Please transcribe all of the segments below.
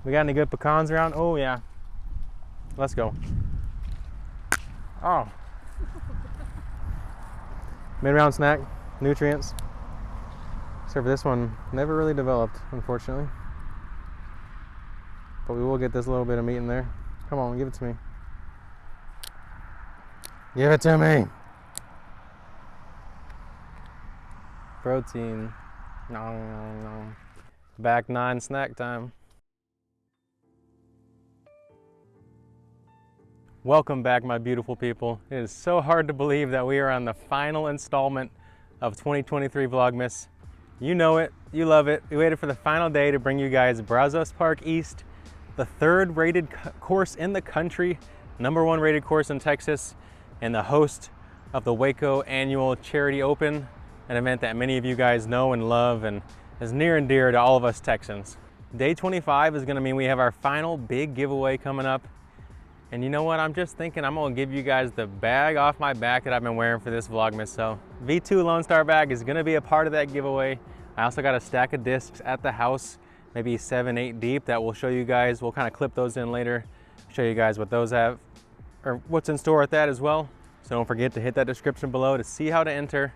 We got any good pecans around? Oh yeah. Let's go. Oh. Mid-round snack, nutrients. Except for this one, never really developed, unfortunately. But we will get this little bit of meat in there. Come on, give it to me. Give it to me. Protein. No. Back 9 snack time. Welcome back, my beautiful people. It is so hard to believe that we are on the final installment of 2023 Vlogmas. You know it, you love it. We waited for the final day to bring you guys Brazos Park East, the 3rd rated course in the country, #1 rated course in Texas, and the host of the Waco Annual Charity Open, an event that many of you guys know and love and is near and dear to all of us Texans. Day 25 is gonna mean we have our final big giveaway coming up. And you know what, I'm just thinking I'm gonna give you guys the bag off my back that I've been wearing for this Vlogmas. So V2 Lone Star bag is gonna be a part of that giveaway. I also got a stack of discs at the house, maybe 7, 8 deep, that we'll show you guys. We'll kind of clip those in later, show you guys what those have, or what's in store at that as well. So don't forget to hit that description below to see how to enter.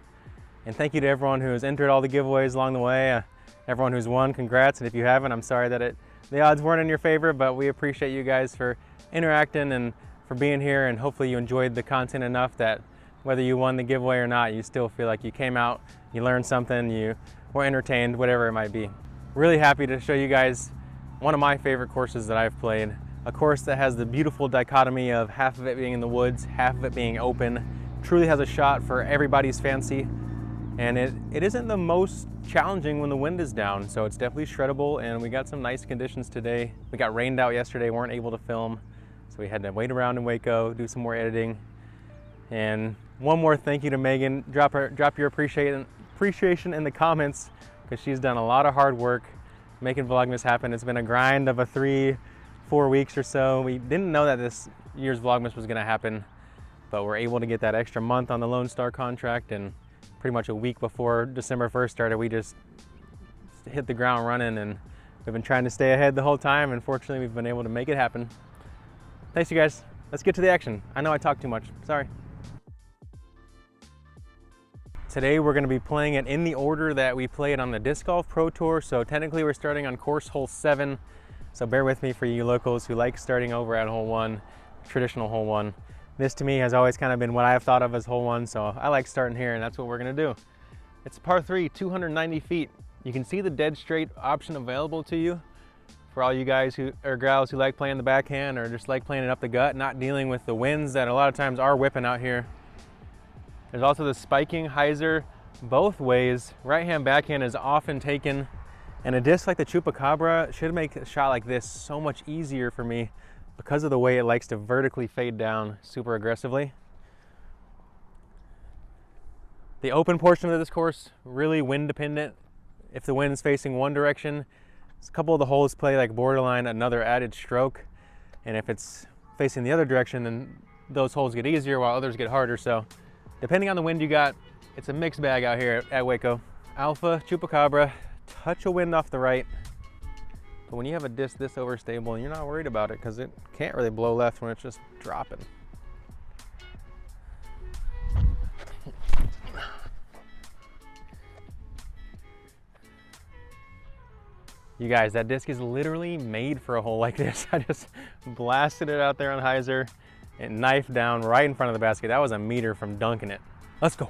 And thank you to everyone who has entered all the giveaways along the way. Everyone who's won, congrats. And if you haven't, I'm sorry that the odds weren't in your favor, but we appreciate you guys for interacting and for being here, and hopefully you enjoyed the content enough that whether you won the giveaway or not, you still feel like you came out, you learned something, you were entertained, whatever it might be. Really happy to show you guys one of my favorite courses that I've played, a course that has the beautiful dichotomy of half of it being in the woods, half of it being open. Truly has a shot for everybody's fancy, and it isn't the most challenging when the wind is down, so it's definitely shreddable, and we got some nice conditions today. We got rained out yesterday, weren't able to film, so we had to wait around in Waco, do some more editing. And one more thank you to Megan. Drop your appreciation in the comments, because she's done a lot of hard work making Vlogmas happen. It's been a grind of a 3-4 weeks or so. We didn't know that this year's Vlogmas was gonna happen, but we're able to get that extra month on the Lone Star contract, and pretty much a week before December 1st started, we just hit the ground running, and we've been trying to stay ahead the whole time, and fortunately we've been able to make it happen. Thanks you guys. Let's get to the action. I know I talk too much, sorry. Today we're gonna be playing it in the order that we play it on the Disc Golf Pro Tour, so technically we're starting on course hole 7, so bear with me for you locals who like starting over at hole 1, traditional hole 1. This to me has always kind of been what I've thought of as hole 1, so I like starting here, and that's what we're gonna do. It's par 3, 290 feet. You can see the dead straight option available to you for all you guys or gals who like playing the backhand or just like playing it up the gut, not dealing with the winds that a lot of times are whipping out here. There's also the spiking hyzer both ways. Right hand, backhand is often taken, and a disc like the Chupacabra should make a shot like this so much easier for me because of the way it likes to vertically fade down super aggressively. The open portion of this course, really wind dependent. If the wind's facing one direction, a couple of the holes play like borderline another added stroke. And if it's facing the other direction, then those holes get easier while others get harder. So depending on the wind you got, it's a mixed bag out here at Waco. Alpha, Chupacabra, touch of wind off the right. But when you have a disc this overstable, you're not worried about it because it can't really blow left when it's just dropping. You guys, that disc is literally made for a hole like this. I just blasted it out there on hyzer and knifed down right in front of the basket. That was a meter from dunking it. Let's go.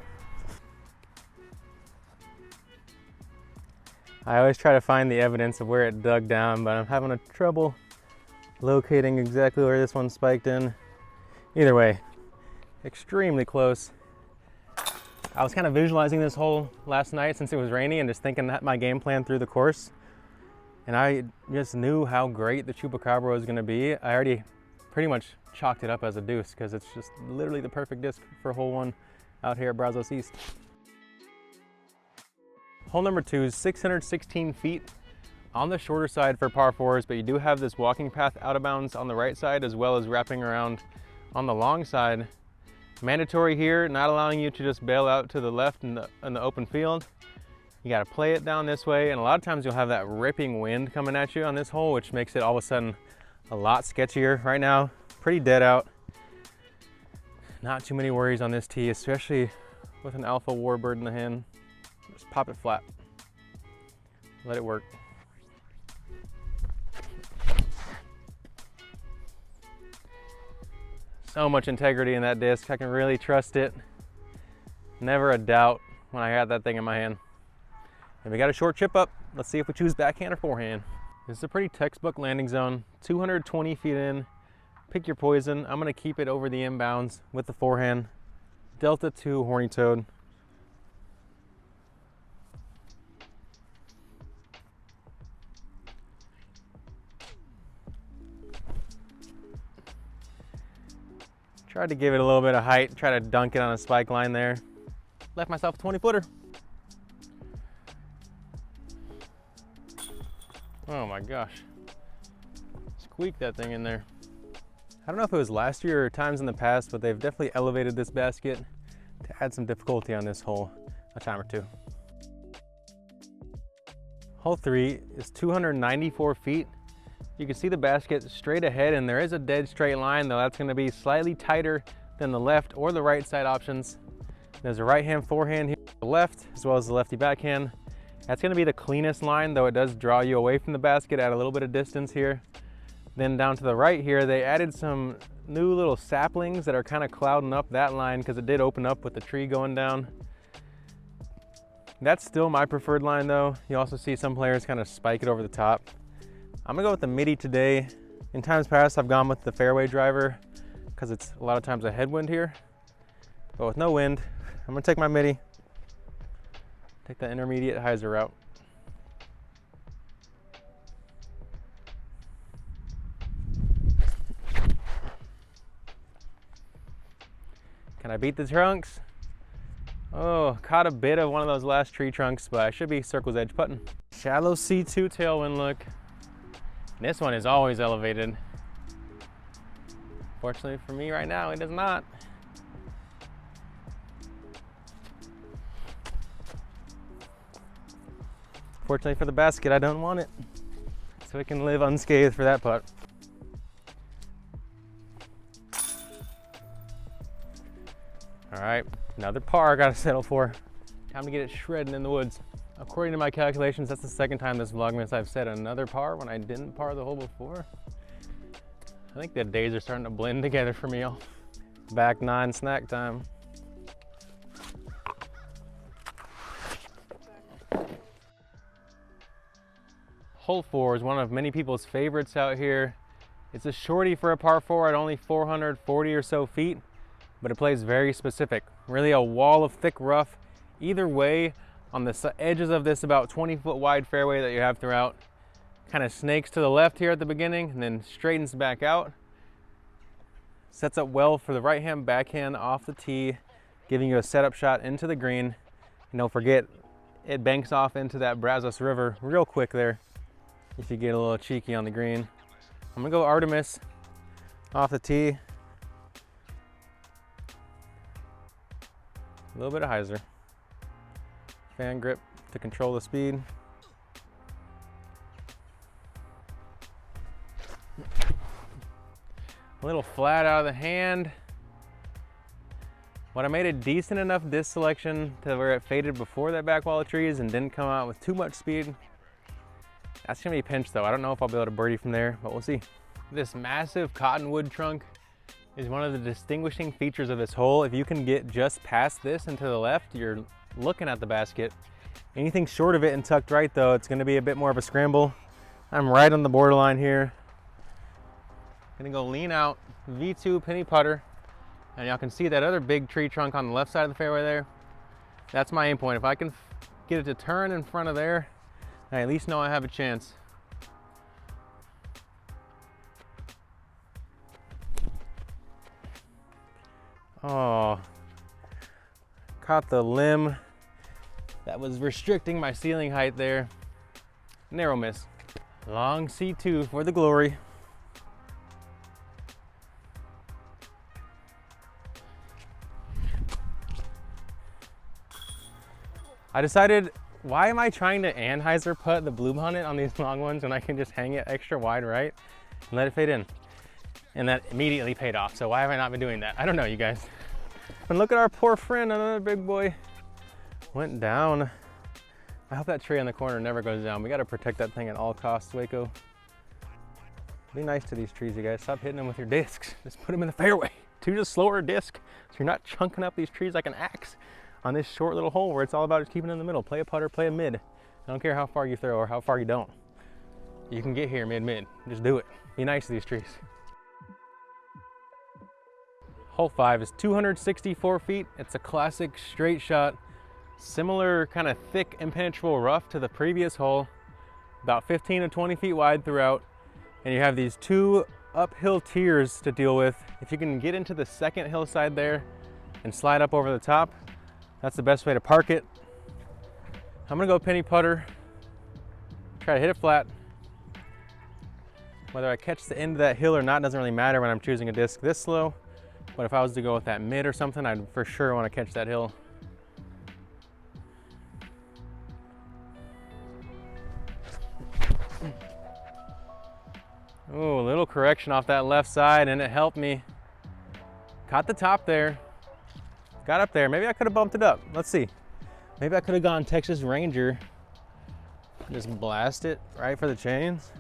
I always try to find the evidence of where it dug down, but I'm having a trouble locating exactly where this one spiked in. Either way, extremely close. I was kind of visualizing this hole last night since it was rainy and just thinking my game plan through the course. And I just knew how great the Chupacabra was gonna be. I already pretty much chalked it up as a deuce because it's just literally the perfect disc for hole 1 out here at Brazos East. Hole number 2 is 616 feet on the shorter side for par 4s, but you do have this walking path out of bounds on the right side as well as wrapping around on the long side. Mandatory here, not allowing you to just bail out to the left in the open field. You gotta play it down this way, and a lot of times you'll have that ripping wind coming at you on this hole, which makes it all of a sudden a lot sketchier. Right now, pretty dead out. Not too many worries on this tee, especially with an alpha warbird in the hand. Just pop it flat. Let it work. So much integrity in that disc. I can really trust it. Never a doubt when I had that thing in my hand. And we got a short chip up. Let's see if we choose backhand or forehand. This is a pretty textbook landing zone. 220 feet in. Pick your poison. I'm gonna keep it over the inbounds with the forehand. Delta 2 horny toad. Tried to give it a little bit of height, try to dunk it on a spike line there. Left myself a 20-footer. Oh my gosh. Squeaked that thing in there. I don't know if it was last year or times in the past, but they've definitely elevated this basket to add some difficulty on this hole a time or two. Hole 3 is 294 feet. You can see the basket straight ahead, and there is a dead straight line, though that's gonna be slightly tighter than the left or the right side options. There's a right hand forehand here to the left, as well as the lefty backhand. That's gonna be the cleanest line, though it does draw you away from the basket at a little bit of distance here. Then down to the right here, they added some new little saplings that are kind of clouding up that line because it did open up with the tree going down. That's still my preferred line though. You also see some players kind of spike it over the top. I'm gonna go with the midi today. In times past, I've gone with the fairway driver because it's a lot of times a headwind here. But with no wind, I'm gonna take my midi. Take the intermediate hyzer route. Can I beat the trunks? Oh, caught a bit of one of those last tree trunks, but I should be circle's edge putting. Shallow C2 tailwind look. This one is always elevated. Fortunately for me right now, it does not. Fortunately for the basket, I don't want it. So it can live unscathed for that putt. All right, another par I gotta settle for. Time to get it shredding in the woods. According to my calculations, that's the second time this Vlogmas I've set another par when I didn't par the hole before. I think the days are starting to blend together for me all. Back 9 snack time. Hole 4 is one of many people's favorites out here. It's a shorty for a par 4 at only 440 or so feet, but it plays very specific. Really a wall of thick rough either way on the edges of this about 20-foot wide fairway that you have throughout. Kind of snakes to the left here at the beginning and then straightens back out. Sets up well for the right hand backhand off the tee, giving you a setup shot into the green. And don't forget, it banks off into that Brazos River real quick there if you get a little cheeky on the green. I'm gonna go Artemis off the tee. A little bit of hyzer. Fan grip to control the speed. A little flat out of the hand. But I made a decent enough disc selection to where it faded before that back wall of trees and didn't come out with too much speed. That's gonna be pinched though. I don't know if I'll be able to birdie from there, but we'll see. This massive cottonwood trunk is one of the distinguishing features of this hole. If you can get just past this and to the left, you're looking at the basket. Anything short of it and tucked right though, it's gonna be a bit more of a scramble. I'm right on the borderline here. Gonna go lean out, V2 penny putter, and y'all can see that other big tree trunk on the left side of the fairway there. That's my aim point. If I can get it to turn in front of there, I at least know I have a chance. Oh, caught the limb that was restricting my ceiling height there. Narrow miss. Long C2 for the glory. I decided why am I trying to Anheuser putt the blue bonnet on these long ones when I can just hang it extra wide right and let it fade in? And that immediately paid off. So why have I not been doing that? I don't know, you guys. But look at our poor friend, another big boy. Went down. I hope that tree on the corner never goes down. We gotta protect that thing at all costs, Waco. Be nice to these trees, you guys. Stop hitting them with your discs. Just put them in the fairway. Choose a slower disc so you're not chunking up these trees like an axe on this short little hole where it's all about just keeping it in the middle. Play a putter, play a mid. I don't care how far you throw or how far you don't. You can get here mid-mid. Just do it. Be nice to these trees. Hole 5 is 264 feet. It's a classic straight shot. Similar kind of thick, impenetrable rough to the previous hole. About 15 to 20 feet wide throughout. And you have these 2 uphill tiers to deal with. If you can get into the second hillside there and slide up over the top, that's the best way to park it. I'm gonna go penny putter, try to hit it flat. Whether I catch the end of that hill or not doesn't really matter when I'm choosing a disc this slow. But if I was to go with that mid or something, I'd for sure want to catch that hill. Oh, a little correction off that left side and it helped me. Caught the top there. Got up there. Maybe I could have bumped it up. Let's see. Maybe I could have gone Texas Ranger. Just blast it right for the chains.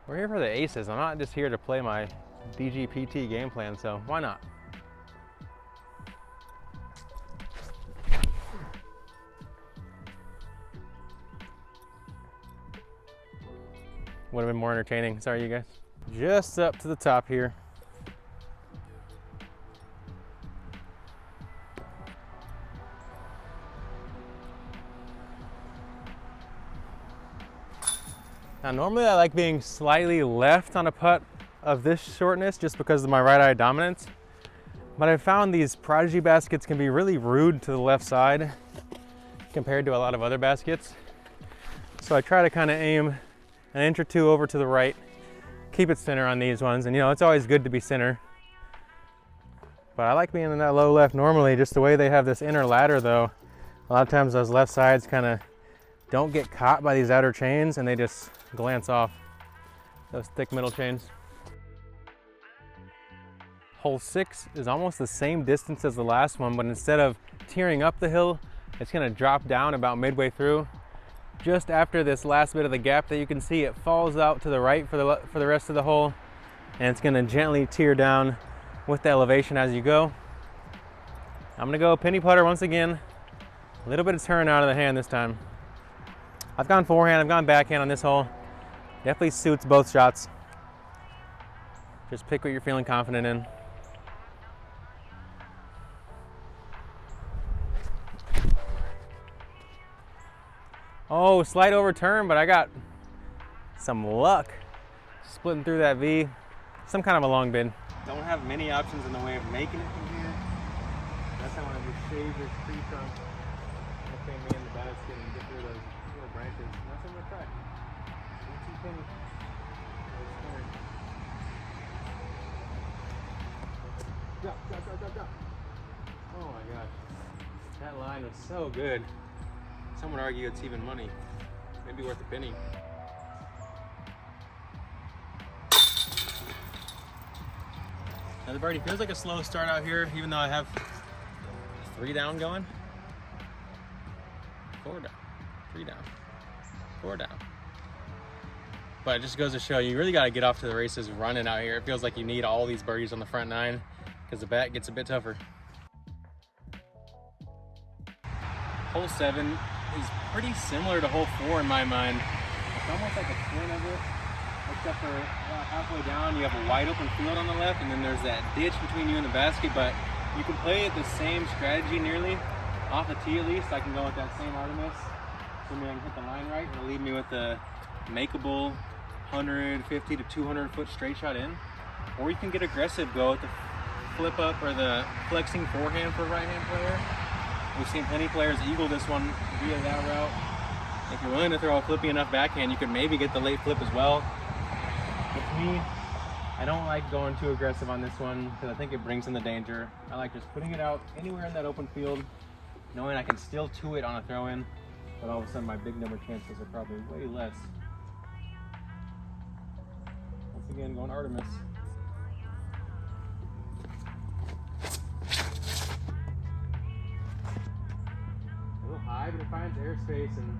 We're here for the aces. I'm not just here to play my DGPT game plan, so why not? Would have been more entertaining. Sorry, you guys. Just up to the top here. Now, normally I like being slightly left on a putt of this shortness just because of my right eye dominance. But I found these Prodigy baskets can be really rude to the left side compared to a lot of other baskets. So I try to kind of aim an inch or two over to the right, keep it center on these ones. And you know, it's always good to be center. But I like being in that low left normally, just the way they have this inner ladder though. A lot of times those left sides kind of don't get caught by these outer chains and they just glance off those thick middle chains. Hole 6 is almost the same distance as the last one, but instead of tearing up the hill, it's gonna drop down about midway through. Just after this last bit of the gap that you can see, it falls out to the right for the rest of the hole, and it's gonna gently tear down with the elevation as you go. I'm gonna go penny putter once again. A little bit of turn out of the hand this time. I've gone forehand, I've gone backhand on this hole. Definitely suits both shots. Just pick what you're feeling confident in. Oh, slight overturn, but I got some luck splitting through that V. Some kind of a long bid. Don't have many options in the way of making it from here. That's how I want to just shave this tree trunk. Okay, me in the basket and get through those little branches. That's what I'm gonna try. 2 penny. Drop. Oh my gosh. That line was so good. Some would argue it's even money. Maybe worth a penny. Now the birdie feels like a slow start out here, even though I have 3 down going. 4 down, 3 down, 4 down. But it just goes to show you really got to get off to the races running out here. It feels like you need all these birdies on the front 9 because the back gets a bit tougher. Hole 7 is pretty similar to hole 4 in my mind. It's almost like a twin of it, except for halfway down you have a wide open field on the left, and then there's that ditch between you and the basket. But you can play it the same strategy nearly. Off the tee at least, I can go with that same Artemis. Assuming I can hit the line right, it'll leave me with the makeable 150 to 200 foot straight shot in. Or you can get aggressive, go with the flip up or the flexing forehand for a right hand player. We've seen plenty of players eagle this one via that route. If you're willing to throw a flippy enough backhand, you could maybe get the late flip as well. With me, I don't like going too aggressive on this one because I think it brings in the danger. I like just putting it out anywhere in that open field, knowing I can still two it on a throw-in. but all of a sudden my big number chances are probably way less. Once again, going Artemis. A little high, but it finds airspace, and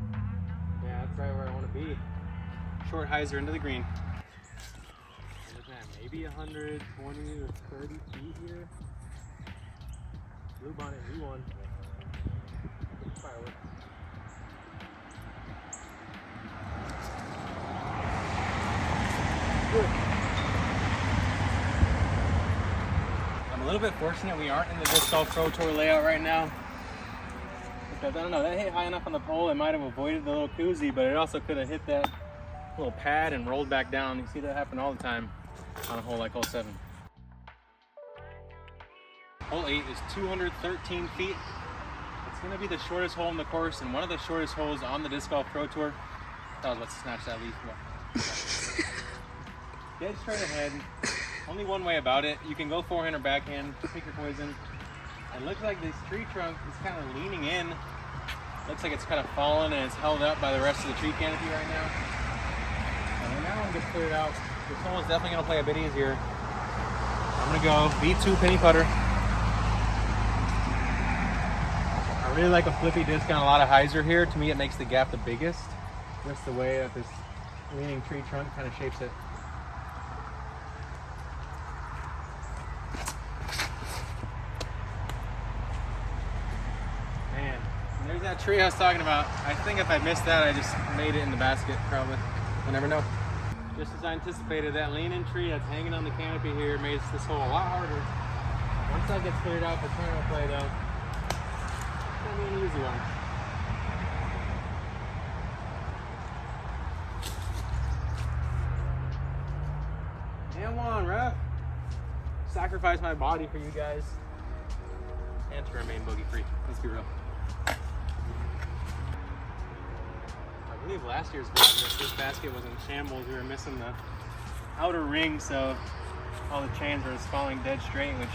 yeah, that's right where I want to be. Short hyzer into the green. Looking at maybe 120 or 30 feet here. Blue bonnet, V1. Fireworks. Good. I'm a little bit fortunate we aren't in the Disc Golf Pro Tour layout right now. Because I don't know, that hit high enough on the pole, it might have avoided the little koozie, but it also could have hit that little pad and rolled back down. You see that happen all the time on a hole like hole 7. Hole 8 is 213 feet. It's going to be the shortest hole in the course and one of the shortest holes on the Disc Golf Pro Tour. I was about to snatch that leaf. Dead straight ahead. Only one way about it. You can go forehand or backhand. Pick your poison. It looks like this tree trunk is kind of leaning in. Looks like it's kind of fallen and it's held up by the rest of the tree canopy right now. And when that one gets cleared out, this hole is definitely going to play a bit easier. I'm going to go V2 penny putter. I really like a flippy disc on a lot of hyzer here. To me, it makes the gap the biggest. Just the way that this leaning tree trunk kind of shapes it. Man, there's that tree I was talking about. I think if I missed that, I just made it in the basket, probably. I never know. Just as I anticipated, that leaning tree that's hanging on the canopy here makes this hole a lot harder. Once that gets cleared out for tournament play, though, it's gonna be an easy one. And one, ref. Sacrifice my body for you guys. And to remain bogey free. Let's be real. I believe last year's Vlogmas, this basket was in shambles. We were missing the outer ring, so all the chains were just falling dead straight, which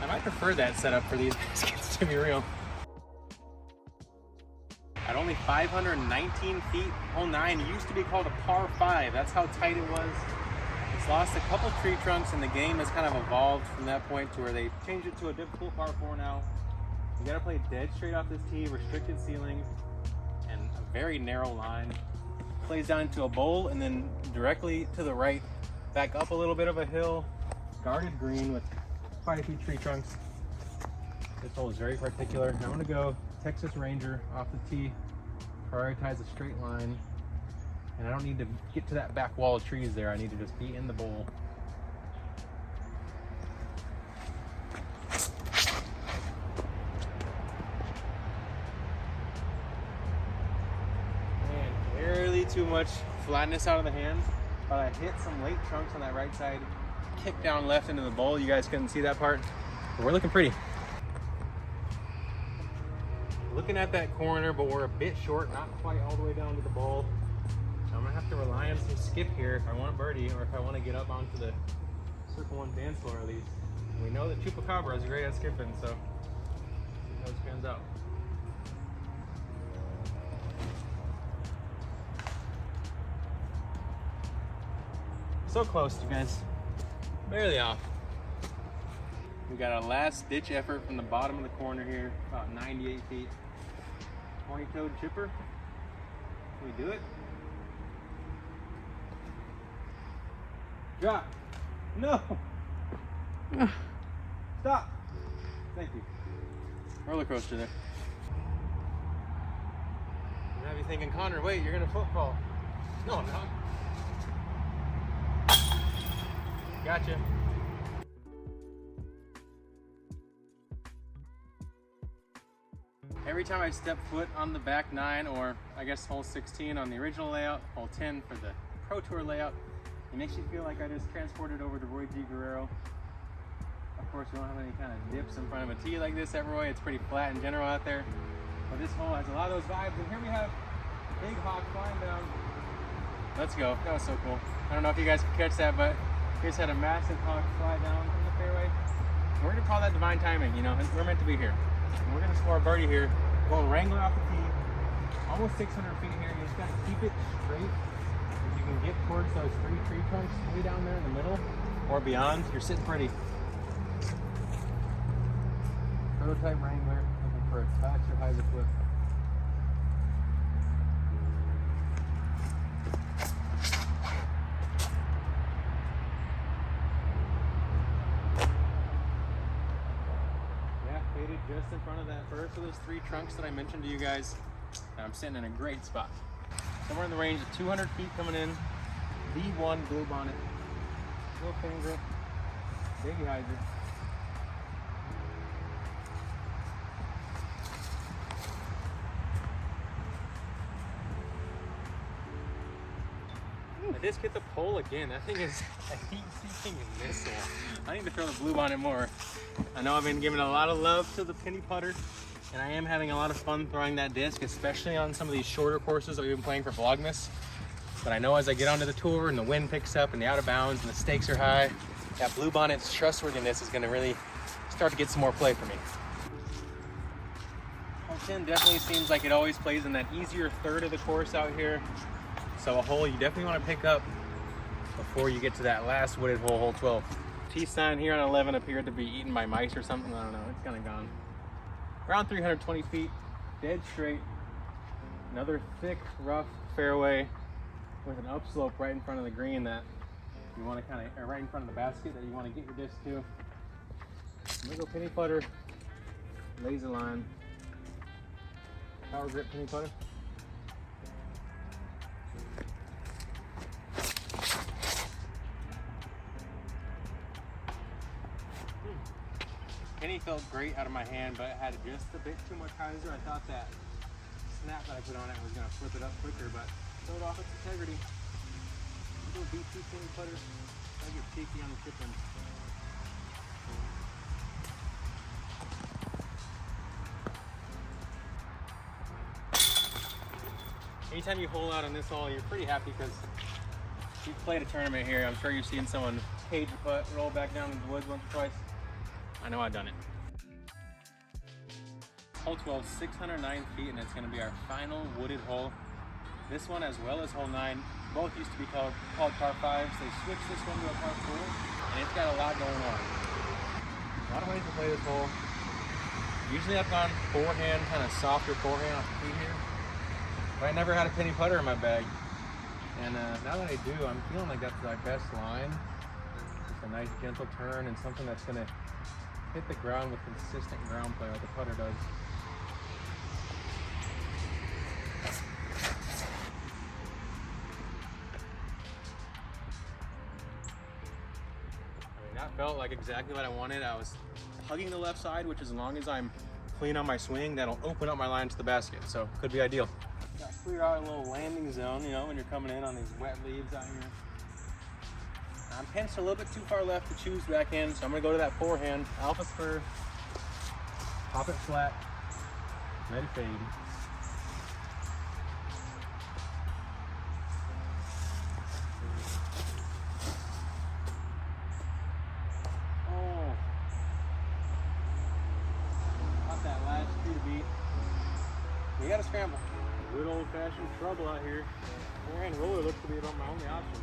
I might prefer that setup for these baskets, to be real. At only 519 feet, hole 9 used to be called a par 5. That's how tight it was. It's lost a couple tree trunks, and the game has kind of evolved from that point to where they changed it to a difficult par 4 now. You gotta play dead straight off this tee, restricted ceiling, and a very narrow line. Plays down into a bowl, and then directly to the right, back up a little bit of a hill, guarded green with quite a few tree trunks. This hole is very particular. I'm gonna go Texas Ranger off the tee, prioritize a straight line, and I don't need to get to that back wall of trees there. I need to just be in the bowl. Man, barely too much flatness out of the hand, but I hit some late trunks on that right side, kicked down left into the bowl. You guys couldn't see that part, but we're looking pretty. Looking at that corner, but we're a bit short, not quite all the way down to the ball. I'm gonna have to rely on some skip here if I want a birdie, or if I want to get up onto the Circle 1 dance floor at least. And we know that Chupacabra is great at skipping, so see how this pans out. So close, you guys. Barely off. We got a last ditch effort from the bottom of the corner here, about 98 feet. 20-toed chipper. Can we do it? Drop. No. Stop. Thank you. Roller coaster there. You might be thinking, Connor, wait, you're gonna football. No, I'm not. Gotcha. Every time I step foot on the back 9, or I guess hole 16 on the original layout, hole 10 for the Pro Tour layout, it makes you feel like I just transported over to Roy G. Guerrero. Of course, we don't have any kind of dips in front of a tee like this at Roy. It's pretty flat in general out there. But this hole has a lot of those vibes. And here we have Big Hawk flying down. Let's go. That was so cool. I don't know if you guys could catch that, but we just had a massive hawk fly down from the fairway. We're going to call that divine timing, you know. We're meant to be here. And we're going to score a birdie here. Going Wrangler off the tee. almost 600 feet here. You just got to keep it straight. If you can get towards those 3 tree trunks way down there in the middle or beyond, you're sitting pretty. Prototype Wrangler, looking for a touch or high as a cliff. Just in front of that first of those 3 trunks that I mentioned to you guys, and I'm sitting in a great spot. Somewhere in the range of 200 feet coming in, V1 blue bonnet, little finger, big hydrant. I just hit the pole again. That thing is a heat-seeking missile. I need to throw the blue bonnet more. I know I've been giving a lot of love to the penny putter, and I am having a lot of fun throwing that disc, especially on some of these shorter courses that we've been playing for Vlogmas. But I know as I get onto the tour and the wind picks up and the out of bounds and the stakes are high, that blue bonnet's trustworthiness is going to really start to get some more play for me. Hole 10 definitely seems like it always plays in that easier third of the course out here. So a hole you definitely want to pick up before you get to that last wooded hole, hole 12. T-sign here on 11 appeared to be eaten by mice or something. I don't know, it's kind of gone. Around 320 feet, dead straight. Another thick, rough fairway with an upslope right in front of the green that you want to kind of, right in front of the basket that you want to get your disc to. Little penny putter, laser line, power grip penny putter. Penny felt great out of my hand, but it had just a bit too much hyzer. I thought that snap that I put on it was going to flip it up quicker, but showed off its integrity. A little B2 penny putter. I get cheeky on the tip end. Anytime you hole out on this hole, you're pretty happy because you've played a tournament here. I'm sure you've seen someone cage a putt, roll back down in the woods once or twice. I know I've done it. Hole 12, 609 feet, and it's going to be our final wooded hole. This one, as well as hole 9, both used to be called par 5s. They switched this one to a par 4, and it's got a lot going on. A lot of ways to play this hole. Usually I've gone forehand, kind of softer forehand off the tee here, but I never had a penny putter in my bag. And now that I do, I'm feeling like that's my best line. Just a nice gentle turn and something that's going to hit the ground with consistent ground play like the putter does. I mean, that felt like exactly what I wanted. I was hugging the left side, which as long as I'm clean on my swing, that'll open up my line to the basket, so could be ideal. Got to clear out a little landing zone, you know, when you're coming in on these wet leaves out here. I'm pinched a little bit too far left to choose back in, so I'm going to go to that forehand. Alpha spur, pop it flat, let it fade. Oh, got that last tree to beat. We got to scramble. Good old-fashioned trouble out here. Forehand roller looks to be about my only option.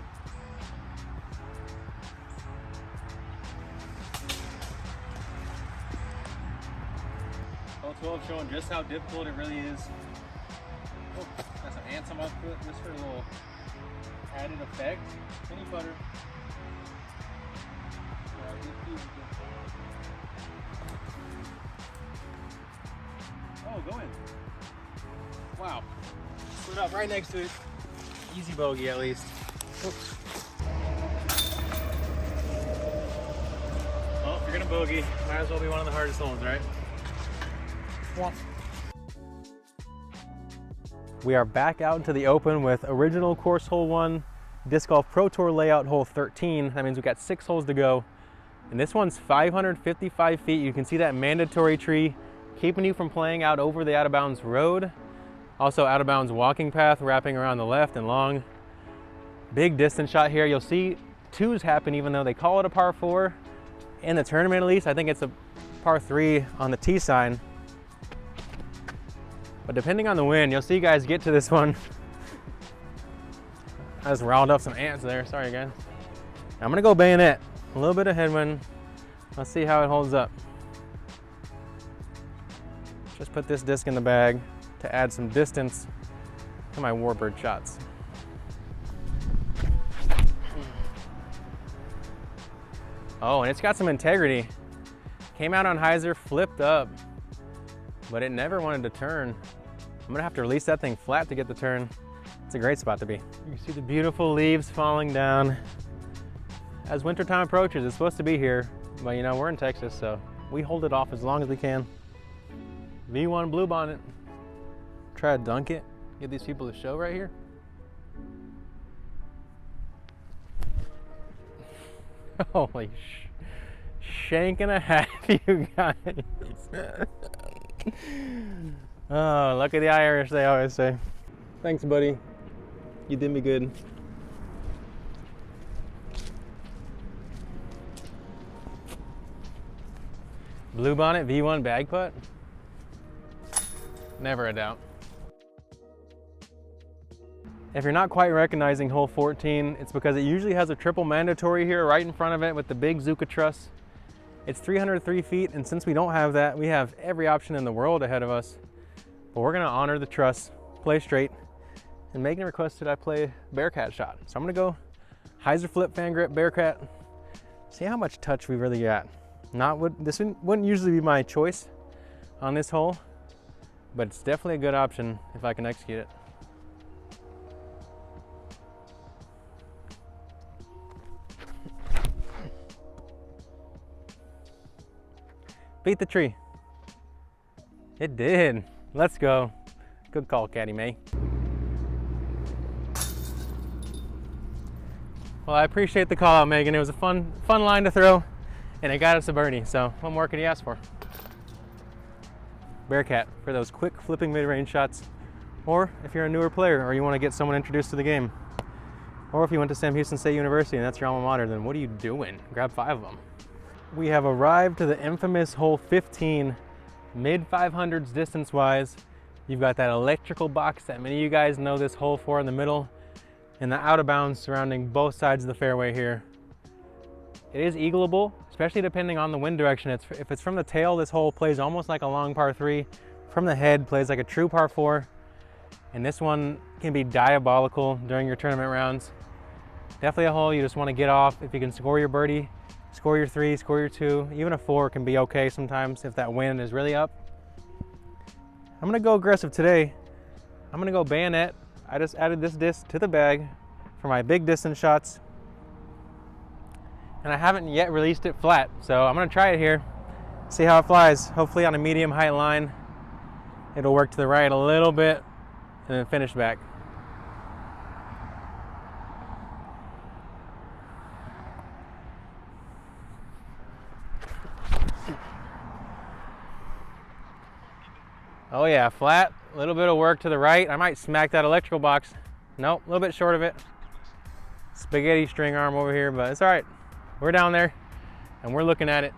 Hole 12 showing just how difficult it really is. Oh, got some ants on my foot just for a little added effect. Penny putter. Oh, go in. Wow. Put it up right next to it. Easy bogey at least. Oops. Well, if you're gonna bogey, might as well be one of the hardest holes, right? We are back out into the open with original course hole 1, Disc Golf Pro Tour layout hole 13. That means we've got 6 holes to go. And this one's 555 feet. You can see that mandatory tree keeping you from playing out over the out of bounds road. Also out of bounds walking path wrapping around the left and long. Big distance shot here. You'll see 2s happen even though they call it a par 4. In the tournament at least, I think it's a par 3 on the tee sign. But depending on the wind, you'll see guys get to this one. I just riled up some ants there, sorry guys. I'm gonna go bayonet, a little bit of headwind. Let's see how it holds up. Just put this disc in the bag to add some distance to my warbird shots. Oh, and it's got some integrity. Came out on hyzer, flipped up, but it never wanted to turn. I'm gonna have to release that thing flat to get the turn. It's a great spot to be. You can see the beautiful leaves falling down. As wintertime approaches, it's supposed to be here, but you know, we're in Texas, so we hold it off as long as we can. V1 blue bonnet. Try to dunk it, get these people to show right here. Holy shank and a half, you guys. Oh, luck of the Irish, they always say. Thanks, buddy. You did me good. Blue bonnet, V1 bag putt. Never a doubt. If you're not quite recognizing hole 14, it's because it usually has a triple mandatory here right in front of it with the big Zuka truss. It's 303 feet, and since we don't have that, we have every option in the world ahead of us. But we're gonna honor the truss, play straight, and Megan requested I play Bearcat shot. So I'm gonna go hyzer flip, fan grip, Bearcat. See how much touch we really got. This wouldn't usually be my choice on this hole, but it's definitely a good option if I can execute it. Beat the tree. It did. Let's go. Good call, Caddy May. Well, I appreciate the call out, Megan. It was a fun line to throw, and it got us a birdie. So what more could you ask for? Bearcat for those quick flipping mid-range shots, or if you're a newer player or you want to get someone introduced to the game, or if you went to Sam Houston State University and that's your alma mater, then what are you doing? Grab 5 of them. We have arrived to the infamous hole 15, mid 500s distance wise. You've got that electrical box that many of you guys know this hole for in the middle, and the out of bounds surrounding both sides of the fairway here. It is eagleable, especially depending on the wind direction. If it's from the tail, this hole plays almost like a long par 3. From the head, plays like a true par 4. And this one can be diabolical during your tournament rounds. Definitely a hole you just want to get off. If you can score your birdie, score your 3, score your 2, even a 4 can be okay sometimes if that wind is really up. I'm gonna go aggressive today. I'm gonna go bayonet. I just added this disc to the bag for my big distance shots. And I haven't yet released it flat, so I'm gonna try it here, see how it flies. Hopefully on a medium height line, it'll work to the right a little bit and then finish back. Oh yeah, flat, a little bit of work to the right. I might smack that electrical box. Nope, a little bit short of it. Spaghetti string arm over here, but it's all right. We're down there and we're looking at it.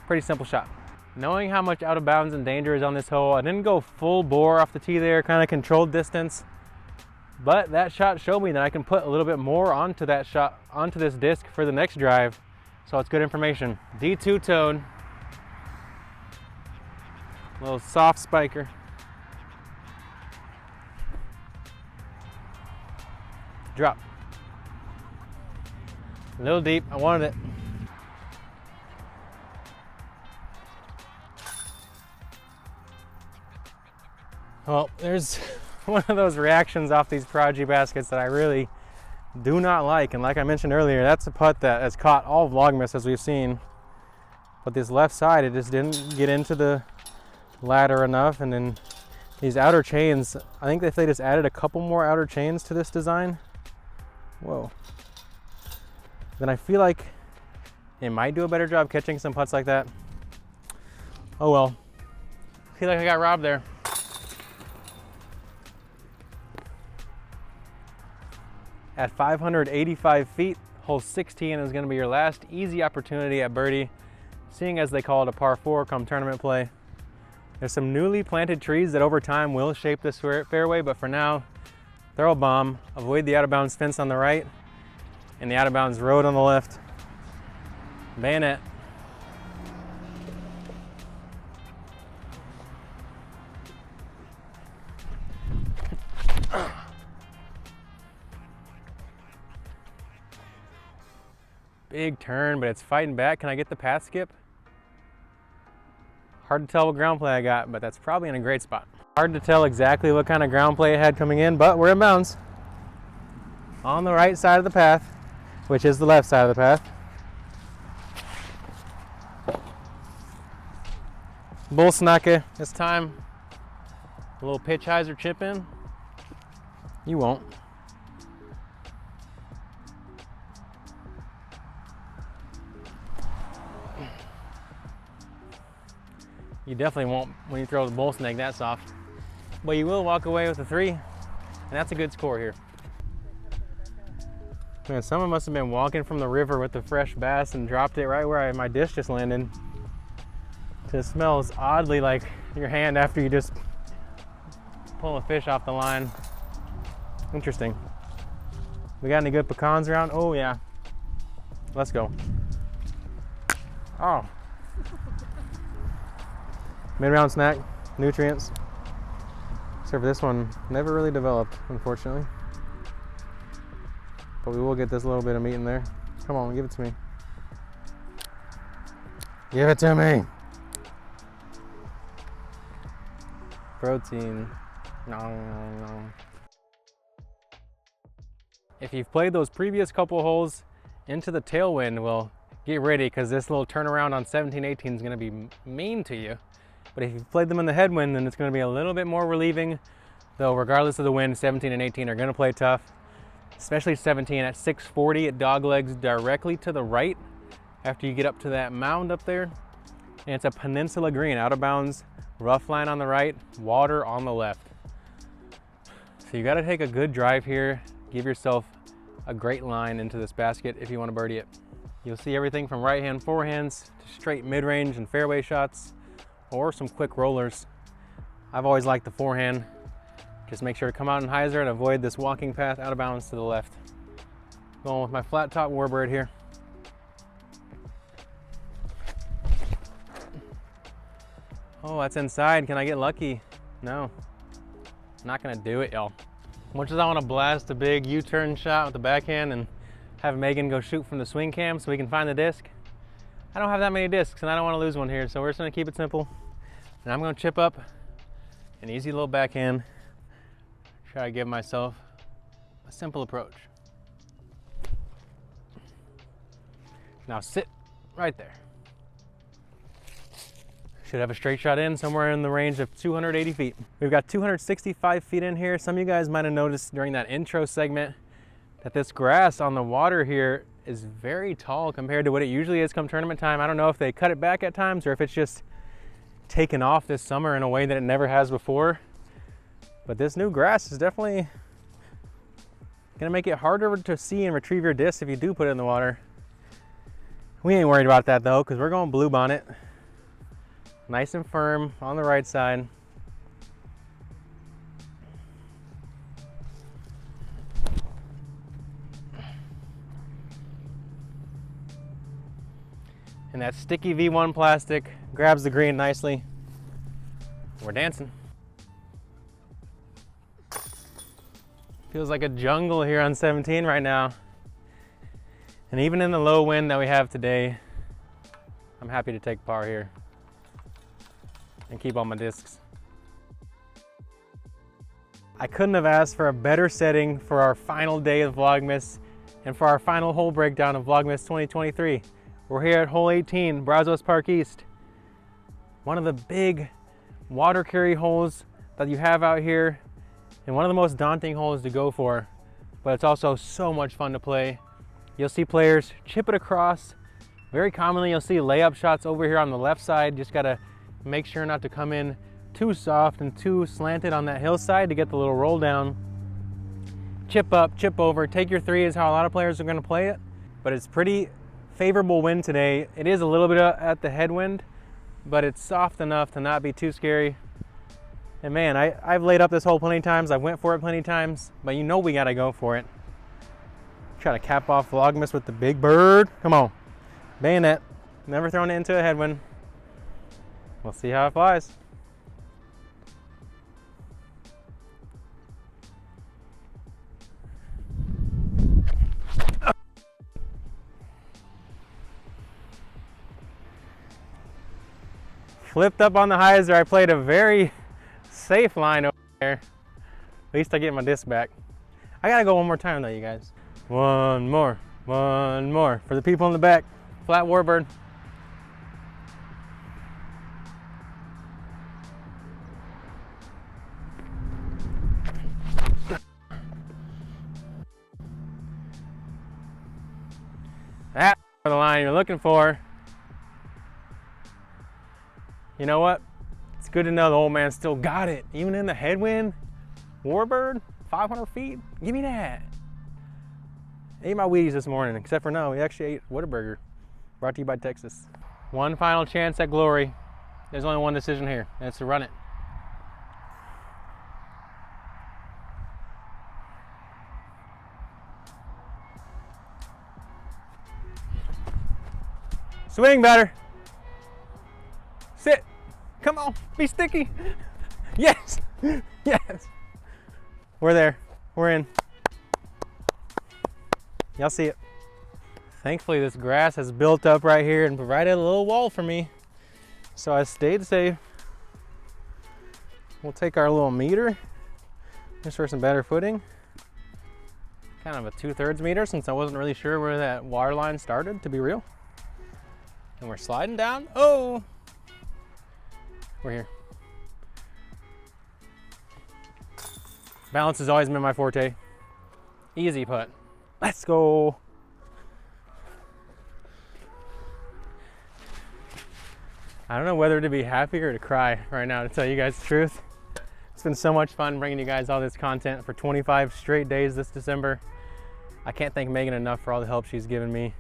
Pretty simple shot. Knowing how much out of bounds and danger is on this hole, I didn't go full bore off the tee there, kind of controlled distance. But that shot showed me that I can put a little bit more onto that shot, onto this disc for the next drive. So it's good information. D2 tone. Little soft spiker. Drop. A little deep, I wanted it. Well, there's one of those reactions off these Prodigy baskets that I really do not like. And like I mentioned earlier, that's a putt that has caught all Vlogmas as we've seen. But this left side, it just didn't get into the ladder enough. And then these outer chains, I think if they just added a couple more outer chains to this design, whoa, then I feel like it might do a better job catching some putts like that. Oh well, I feel like I got robbed there. At 585 feet, hole 16 is going to be your last easy opportunity at birdie, seeing as they call it a par 4 come tournament play. There's some newly planted trees that over time will shape this fairway, but for now, throw a bomb, avoid the out of bounds fence on the right, and the out of bounds road on the left. Bayonet. Big turn, but it's fighting back. Can I get the path skip? Hard to tell what ground play I got, but that's probably in a great spot. Hard to tell exactly what kind of ground play I had coming in, but we're in bounds. On the right side of the path, which is the left side of the path. Bull snacka this time. A little pitch hyzer chip in. You won't. You definitely won't when you throw the bull snake that soft. But you will walk away with a 3, and that's a good score here. Man, someone must have been walking from the river with the fresh bass and dropped it right where my disc just landed. It smells oddly like your hand after you just pull a fish off the line. Interesting. We got any good pecans around? Oh yeah. Let's go. Oh. Mid-round snack, nutrients. Except for this one, never really developed, unfortunately. But we will get this little bit of meat in there. Come on, give it to me. Give it to me. Protein. No. If you've played those previous couple holes into the tailwind, well, get ready, because this little turnaround on 17-18 is going to be mean to you. But if you've played them in the headwind, then it's going to be a little bit more relieving. Though regardless of the wind, 17 and 18 are going to play tough. Especially 17 at 640, it doglegs directly to the right after you get up to that mound up there. And it's a peninsula green, out of bounds, rough line on the right, water on the left. So you got to take a good drive here. Give yourself a great line into this basket if you want to birdie it. You'll see everything from right hand forehands to straight mid-range and fairway shots, or some quick rollers. I've always liked the forehand. Just make sure to come out in hyzer and avoid this walking path out of bounds to the left. Going with my flat top warbird here. Oh, that's inside. Can I get lucky? No. Not gonna do it, y'all. Much as I wanna blast a big U-turn shot with the backhand and have Megan go shoot from the swing cam so we can find the disc, I don't have that many discs and I don't wanna lose one here, so we're just gonna keep it simple. And I'm gonna chip up an easy little backhand. Try to give myself a simple approach. Now sit right there. Should have a straight shot in somewhere in the range of 280 feet. We've got 265 feet in here. Some of you guys might have noticed during that intro segment that this grass on the water here is very tall compared to what it usually is come tournament time. I don't know if they cut it back at times or if it's just taken off this summer in a way that it never has before. But this new grass is definitely gonna make it harder to see and retrieve your disc if you do put it in the water. We ain't worried about that though, because we're going blue bonnet. Nice and firm on the right side. And that sticky V1 plastic grabs the green nicely. We're dancing. Feels like a jungle here on 17 right now. And even in the low wind that we have today, I'm happy to take par here and keep all my discs. I couldn't have asked for a better setting for our final day of Vlogmas and for our final hole breakdown of Vlogmas 2023. We're here at hole 18, Brazos Park East. One of the big water carry holes that you have out here, and one of the most daunting holes to go for, but it's also so much fun to play. You'll see players chip it across. Very commonly you'll see layup shots over here on the left side. Just gotta make sure not to come in too soft and too slanted on that hillside to get the little roll down. Chip up, chip over, take your 3 is how a lot of players are gonna play it, but it's pretty favorable wind today. It is a little bit at the headwind, but it's soft enough to not be too scary. And man, I've laid up this hole plenty of times. I went for it plenty of times, but you know we gotta go for it. Try to cap off Vlogmas with the big bird. Come on, bayonet. Never thrown it into a headwind. We'll see how it flies. Flipped up on the hyzer. I played a very safe line over there. At least I get my disc back. I gotta go one more time though, you guys. One more for the people in the back. Flat warbird. That's the line you're looking for. You know what? It's good to know the old man still got it. Even in the headwind, warbird, 500 feet, give me that. Ate my Wheaties this morning, except for no, we actually ate Whataburger. Brought to you by Texas. One final chance at glory. There's only one decision here, and it's to run it. Swing better. Sit. Come on, be sticky. Yes, yes. We're there, we're in. Y'all see it. Thankfully this grass has built up right here and provided a little wall for me. So I stayed safe. We'll take our little meter just for some better footing. Kind of a 2/3 meter since I wasn't really sure where that water line started, to be real. And we're sliding down. Oh! We're here. Balance has always been my forte. Easy putt. Let's go. I don't know whether to be happy or to cry right now, to tell you guys the truth. It's been so much fun bringing you guys all this content for 25 straight days this December. I can't thank Megan enough for all the help she's given me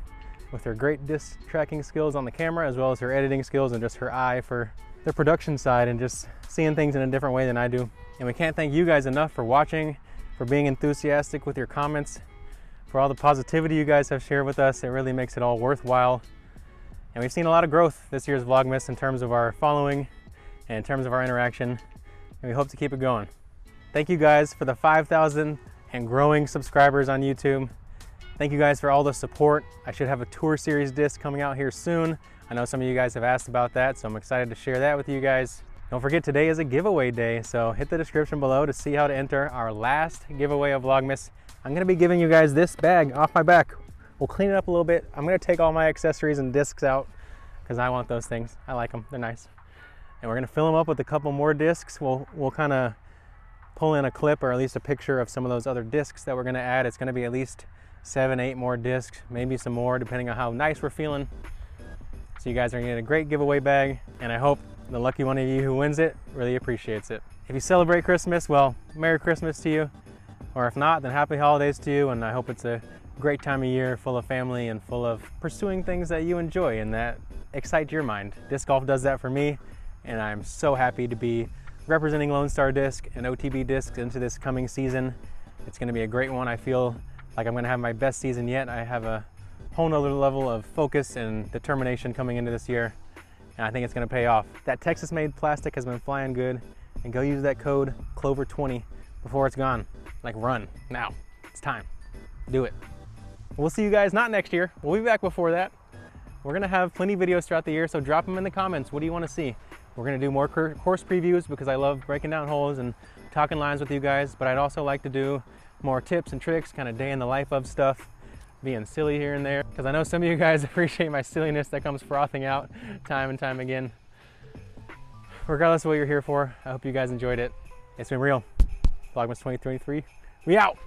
with her great disc tracking skills on the camera, as well as her editing skills and just her eye for the production side and just seeing things in a different way than I do. And we can't thank you guys enough for watching, for being enthusiastic with your comments, for all the positivity you guys have shared with us. It really makes it all worthwhile. And we've seen a lot of growth this year's Vlogmas in terms of our following and in terms of our interaction, and we hope to keep it going. Thank you guys for the 5,000 and growing subscribers on YouTube. Thank you guys for all the support. I should have a tour series disc coming out here soon. I know some of you guys have asked about that, so I'm excited to share that with you guys. Don't forget, today is a giveaway day, so hit the description below to see how to enter our last giveaway of Vlogmas. I'm gonna be giving you guys this bag off my back. We'll clean it up a little bit. I'm gonna take all my accessories and discs out because I want those things. I like them, they're nice. And we're gonna fill them up with a couple more discs. We'll kind of pull in a clip or at least a picture of some of those other discs that we're gonna add. It's gonna be at least 7, 8 more discs, maybe some more, depending on how nice we're feeling. So you guys are gonna get a great giveaway bag, and I hope the lucky one of you who wins it really appreciates it. If you celebrate Christmas, well, Merry Christmas to you. Or if not, then Happy Holidays to you, and I hope it's a great time of year full of family and full of pursuing things that you enjoy and that excite your mind. Disc golf does that for me, and I'm so happy to be representing Lone Star Disc and OTB Discs into this coming season. It's gonna be a great one. I feel like I'm gonna have my best season yet. I have a whole nother level of focus and determination coming into this year, and I think it's gonna pay off. That Texas made plastic has been flying good, and go use that code Clover20 before it's gone. Like, run now, it's time, do it. We'll see you guys not next year, we'll be back before that. We're gonna have plenty of videos throughout the year, so drop them in the comments. What do you wanna see? We're gonna do more course previews because I love breaking down holes and talking lines with you guys, but I'd also like to do more tips and tricks, kind of day in the life of stuff, being silly here and there, because I know some of you guys appreciate my silliness that comes frothing out time and time again. Regardless of what you're here for, I hope you guys enjoyed it. It's been real. Vlogmas 2023, we out.